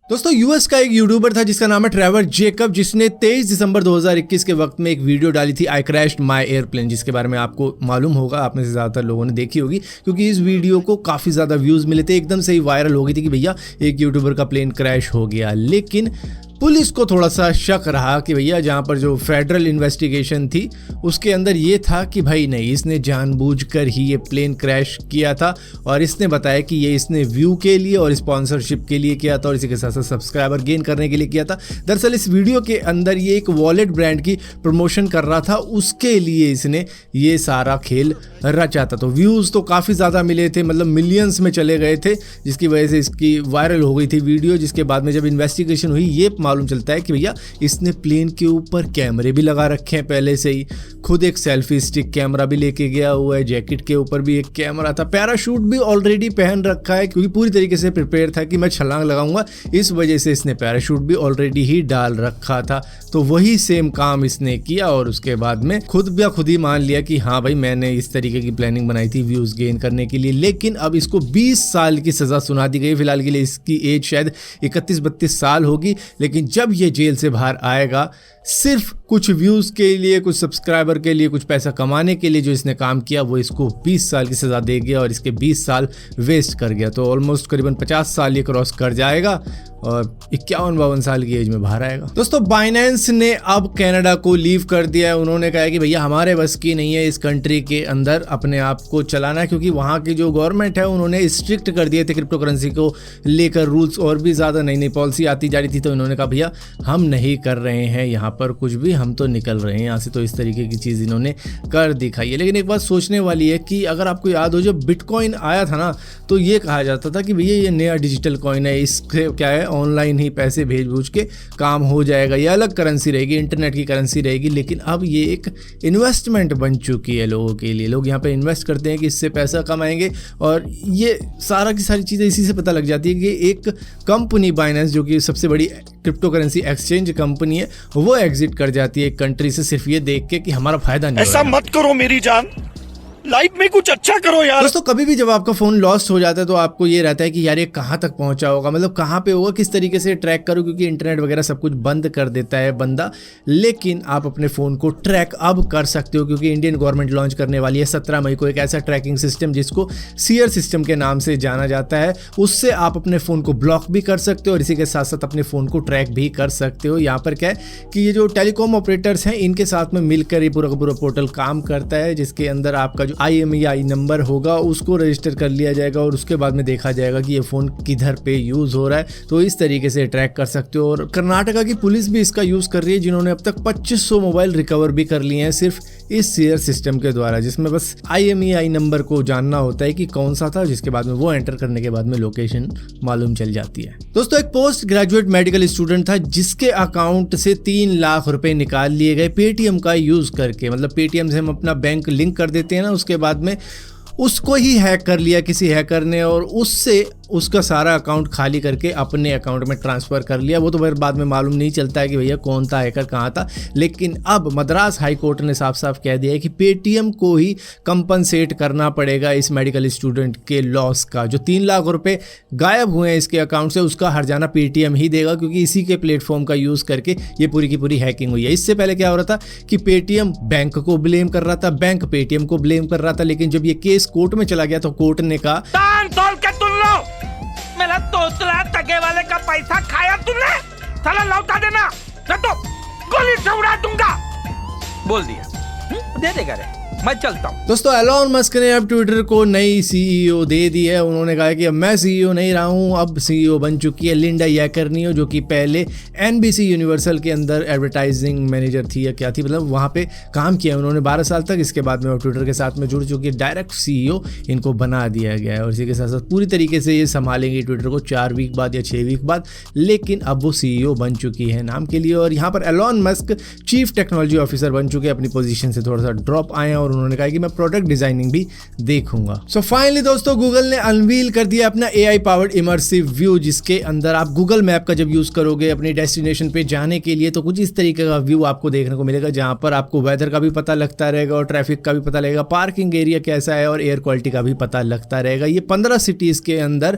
दोस्तों यूएस का एक यूट्यूबर था जिसका नाम है ट्रेवर जेकब, जिसने 23 दिसंबर 2021 के वक्त में एक वीडियो डाली थी आई क्रैश्ड माय एयरप्लेन, जिसके बारे में आपको मालूम होगा, आप में से ज़्यादातर लोगों ने देखी होगी क्योंकि इस वीडियो को काफ़ी ज़्यादा व्यूज़ मिले थे। एकदम से ही वायरल हो गई थी कि भैया एक यूट्यूबर का प्लेन क्रैश हो गया। लेकिन पुलिस को थोड़ा सा शक रहा कि भैया जहाँ पर जो फेडरल इन्वेस्टिगेशन थी उसके अंदर ये था कि भाई नहीं, इसने जानबूझकर ही ये प्लेन क्रैश किया था और इसने बताया कि ये इसने व्यू के लिए और स्पॉन्सरशिप के लिए किया था और इसी के साथ साथ सब्सक्राइबर गेन करने के लिए किया था। दरअसल इस वीडियो के अंदर ये एक वॉलेट ब्रांड की प्रमोशन कर रहा था, उसके लिए इसने ये सारा खेल रचा था। तो व्यूज़ तो काफ़ी ज़्यादा मिले थे, मतलब मिलियंस में चले गए थे, जिसकी वजह से इसकी वायरल हो गई थी वीडियो। जिसके बाद में जब इन्वेस्टिगेशन हुई ये मालूम चलता है कि भैया इसने प्लेन के ऊपर कैमरे भी लगा रखे हैं पहले से ही, खुद एक सेल्फी स्टिक कैमरा भी लेके गया हुआ है, जैकेट के ऊपर भी एक कैमरा था, पैराशूट भी ऑलरेडी पहन रखा है क्योंकि पूरी तरीके से प्रिपेयर था कि मैं छलांग लगाऊंगा, इस वजह से इसने पैराशूट भी ऑलरेडी ही डाल रखा था। तो वही सेम काम इसने किया और उसके बाद में खुद ही मान लिया कि हाँ भाई मैंने इस तरीके की प्लानिंग बनाई थी व्यूज गेन करने के लिए। लेकिन अब इसको 20 साल की सजा सुना दी गई। फिलहाल के लिए इसकी एज शायद 31-32 साल होगी, लेकिन जब ये जेल से बाहर आएगा सिर्फ कुछ व्यूज़ के लिए, कुछ सब्सक्राइबर के लिए, कुछ पैसा कमाने के लिए जो इसने काम किया वो इसको 20 साल की सज़ा दे गया और इसके 20 साल वेस्ट कर गया। तो ऑलमोस्ट करीबन 50 साल ये क्रॉस कर जाएगा और 51-52 साल की एज में बाहर आएगा। दोस्तों बाइनेंस ने अब कनाडा को लीव कर दिया है। उन्होंने कहा है कि भैया हमारे बस की नहीं है इस कंट्री के अंदर अपने आप को चलाना, क्योंकि वहाँ की जो गवर्नमेंट है उन्होंने स्ट्रिक्ट कर दिए थे क्रिप्टो करेंसी को लेकर रूल्स, और भी ज़्यादा नई नई पॉलिसी आती जा रही थी। तो इन्होंने कहा भैया हम नहीं कर रहे हैं यहाँ पर कुछ भी, हम तो निकल रहे हैं यहाँ से। तो इस तरीके की चीज़ इन्होंने कर दिखाई है। लेकिन एक बात सोचने वाली है कि अगर आपको याद हो जब बिटकॉइन आया था ना, तो ये कहा जाता था कि भैया ये नया डिजिटल कॉइन है, इससे क्या है ऑनलाइन ही पैसे भेज के काम हो जाएगा, ये अलग करेंसी रहेगी, इंटरनेट की करेंसी रहेगी। लेकिन अब ये एक इन्वेस्टमेंट बन चुकी है लोगों के लिए। लोग यहाँ पे इन्वेस्ट करते हैं कि इससे पैसा कमाएंगे और ये सारा की सारी चीज़ें इसी से पता लग जाती है कि एक कंपनी बाइनेंस जो कि सबसे बड़ी क्रिप्टो करेंसी एक्सचेंज कंपनी है वो एग्जिट कर जाती है एक कंट्री से सिर्फ ये देख के कि हमारा फायदा नहीं, ऐसा मत करो मेरी जान, लाइफ में कुछ अच्छा करो यार। दोस्तों कभी भी जब आपका फोन लॉस्ट हो जाता है तो आपको ये रहता है कि यार ये कहाँ तक पहुंचा होगा, मतलब कहाँ पे होगा, किस तरीके से ट्रैक करो, क्योंकि इंटरनेट वगैरह सब कुछ बंद कर देता है बंदा। लेकिन आप अपने फ़ोन को ट्रैक अब कर सकते हो क्योंकि इंडियन गवर्नमेंट लॉन्च करने वाली है 17 मई को एक ऐसा ट्रैकिंग सिस्टम जिसको सीयर सिस्टम के नाम से जाना जाता है। उससे आप अपने फ़ोन को ब्लॉक भी कर सकते हो और इसी के साथ साथ अपने फ़ोन को ट्रैक भी कर सकते हो। यहाँ पर क्या है कि ये जो टेलीकॉम ऑपरेटर्स हैं इनके साथ में मिलकर ये पूरा का पूरा पोर्टल काम करता है, जिसके अंदर आपका जो IMEI नंबर होगा उसको रजिस्टर कर लिया जाएगा और उसके बाद में देखा जाएगा कि ये फ़ोन किधर पे यूज़ हो रहा है। तो इस तरीके से ट्रैक कर सकते हो। और कर्नाटका की पुलिस भी इसका यूज़ कर रही है, जिन्होंने अब तक 2500 मोबाइल रिकवर भी कर लिए हैं सिर्फ इस शेयर सिस्टम के द्वारा, जिसमें बस IMEI नंबर को जानना होता है कि कौन सा था, जिसके बाद में वो एंटर करने के बाद में लोकेशन मालूम चल जाती है। दोस्तों एक पोस्ट ग्रेजुएट मेडिकल स्टूडेंट था जिसके अकाउंट से 3 लाख रुपए निकाल लिए गए पेटीएम का यूज़ करके। मतलब पेटीएम से हम अपना बैंक लिंक कर देते हैं ना, उसके बाद में उसको ही हैक कर लिया किसी हैकर ने और उससे उसका सारा अकाउंट खाली करके अपने अकाउंट में ट्रांसफ़र कर लिया। वो तो फिर बाद में मालूम नहीं चलता है कि भैया कौन था हैकर, कहाँ था। लेकिन अब मद्रास हाई कोर्ट ने साफ साफ कह दिया है कि पेटीएम को ही कंपनसेट करना पड़ेगा इस मेडिकल स्टूडेंट के लॉस का। जो 3 लाख रुपए गायब हुए हैं इसके अकाउंट से उसका हर्जाना पेटीएम ही देगा, क्योंकि इसी के प्लेटफॉर्म का यूज़ करके ये पूरी की पूरी हैकिंग हुई है। इससे पहले क्या हो रहा था कि पेटीएम बैंक को ब्लेम कर रहा था, बैंक पेटीएम को ब्लेम कर रहा था। लेकिन जब ये केस कोर्ट में चला गया तो कोर्ट ने कहा मेरा तोतला तगे वाले का पैसा खाया तुमने, साला लौटा देना, नहीं तो गोली से उड़ा दूंगा। बोल दिया दे देगा रे, मैं चलता हूँ। दोस्तों एलोन मस्क ने अब ट्विटर को नई CEO दे दी है। उन्होंने कहा कि अब मैं CEO नहीं रहा हूँ, अब CEO बन चुकी है लिंडा यैकर्नियो, जो कि पहले NBC यूनिवर्सल के अंदर एडवर्टाइजिंग मैनेजर थी या क्या थी, मतलब वहाँ पे काम किया उन्होंने 12 साल तक। इसके बाद में वो ट्विटर के साथ में जुड़ चुकी है, डायरेक्ट CEO इनको बना दिया गया है और इसी के साथ साथ पूरी तरीके से ये संभालेंगे ट्विटर को 4 वीक बाद या 6 वीक बाद। लेकिन अब वो CEO बन चुकी है नाम के लिए। और यहाँ पर Elon Musk chief technology officer बन चुके हैं, अपनी पोजीशन से थोड़ा सा ड्रॉप आए हैं और उन्होंने कहा कि मैं प्रोडक्ट डिजाइनिंग भी देखूंगा। सो फाइनली दोस्तों गूगल ने अनवील कर दिया अपना AI पावर्ड इमर्सिव व्यू, जिसके अंदर आप गूगल मैप का जब यूज करोगे अपने डेस्टिनेशन पे जाने के लिए तो कुछ इस तरीके का व्यू आपको देखने को मिलेगा, जहां पर आपको वेदर का भी पता लगता रहेगा और ट्रैफिक का भी पता लगेगा, पार्किंग एरिया कैसा है और एयर क्वालिटी का भी पता लगता रहेगा। ये 15 सिटीज के अंदर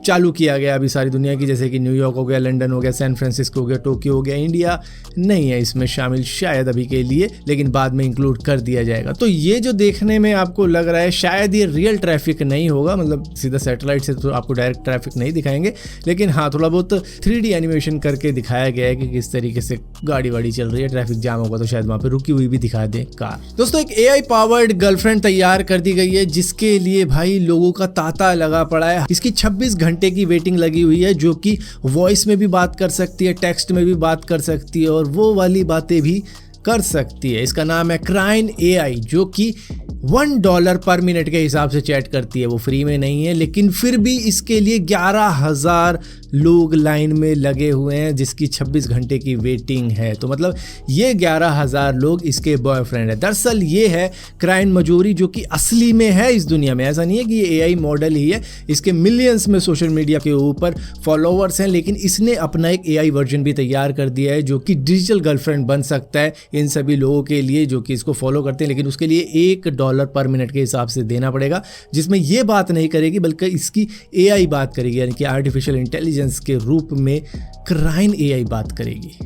चालू किया गया अभी सारी दुनिया की, जैसे कि न्यूयॉर्क हो गया, लंदन हो गया, सैन फ्रांसिस्को हो गया, टोक्यो हो गया। इंडिया नहीं है इसमें शामिल शायद अभी के लिए, लेकिन बाद में इंक्लूड कर दिया जाएगा। तो ये जो देखने में आपको लग रहा है शायद ये रियल ट्रैफिक नहीं होगा, मतलब सीधा सैटेलाइट से तो आपको डायरेक्ट ट्रैफिक नहीं दिखाएंगे, लेकिन हाँ थोड़ा बहुत 3D एनिमेशन करके दिखाया गया है कि किस तरीके से गाड़ी वाड़ी चल रही है, ट्रैफिक जाम होगा तो शायद वहाँ पे रुकी हुई भी दिखा दे कार। दोस्तों एक AI पावर्ड गर्लफ्रेंड तैयार कर दी गई है, जिसके लिए भाई लोगों का तांता लगा पड़ा है। इसकी 26 घंटे की वेटिंग लगी हुई है, जो कि वॉइस में भी बात कर सकती है, टेक्स्ट में भी बात कर सकती है और वो वाली बातें भी कर सकती है। इसका नाम है क्राइन AI, जो कि $1 पर मिनट के हिसाब से चैट करती है। वो फ्री में नहीं है, लेकिन फिर भी इसके लिए 11,000 लोग लाइन में लगे हुए हैं, जिसकी 26 घंटे की वेटिंग है। तो मतलब ये 11,000 लोग इसके बॉयफ्रेंड है। दरअसल ये है क्राइन मजोरी, जो कि असली में है इस दुनिया में। ऐसा नहीं है कि ये AI मॉडल ही है, इसके मिलियंस में सोशल मीडिया के ऊपर फॉलोअर्स हैं, लेकिन इसने अपना एक AI वर्जन भी तैयार कर दिया है, जो कि डिजिटल गर्लफ्रेंड बन सकता है इन सभी लोगों के लिए जो कि इसको फॉलो करते हैं। लेकिन उसके लिए $1 पर मिनट के हिसाब से देना पड़ेगा, जिसमें ये बात नहीं करेगी बल्कि इसकी AI बात करेगी, यानी कि आर्टिफिशियल इंटेलिजेंस के रूप में क्राइन AI बात करेगी।